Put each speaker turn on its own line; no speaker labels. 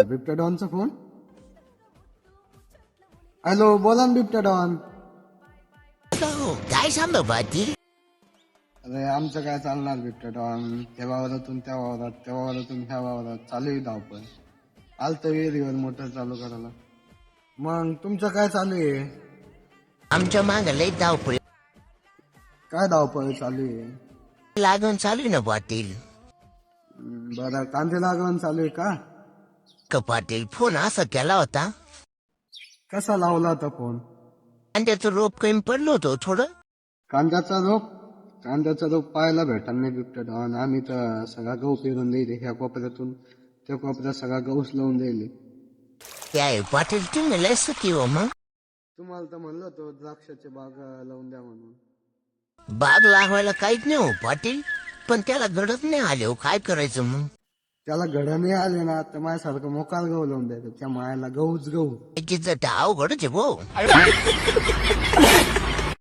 बिबट्या डॉनचा phone. Hello, बोला ना बिबट्या डॉन.
काय सांगतो पाटील?
अरे आमचं काय चालणार बिबट्या डॉन, त्या वावरातून त्या वावरात, त्या वावरातून ह्या वावरात चालू आहे धावपळ. आलतं विहिरीवर मोटर चालू करायला. मग तुमचं काय चालू आहे?
आमच्या माग लई धावपळ
काय धावपळ चालू आहे?
लागून चालू आहे ना पाटील.
बरं, कांदे लागवण चालू आहे का?
का पाटील फोन असा केला होता
कसा लावला होता फोन?
आणि त्याचं रोप कमी पडलं होतं थोडं.
कांद्याचा रोप? कांद्याचा रोप पाहायला भेटणार नाही बिबट्या डॉन. आम्ही तर सगळा गहू पेरून देईल, ह्या कोपऱ्यातून त्या कोपऱ्यात सगळा गहूच लावून देईल.
काय पाटील तुम्ही लय सुखी हो मग.
तुम्हाला तर म्हणलं होतं द्राक्षाचे बाग लावून द्या म्हणून.
बाग लागवायला काहीच नाही हो पाटील, पण त्याला घडत नाही आले हो, काय करायचं मग.
त्याला घडा नाही आले ना तर माझ्यासारखं मोकार गहू लावून द्यायचं. त्या मायाला गहूच गहू.
तिचं अवघडच आहे भाऊ.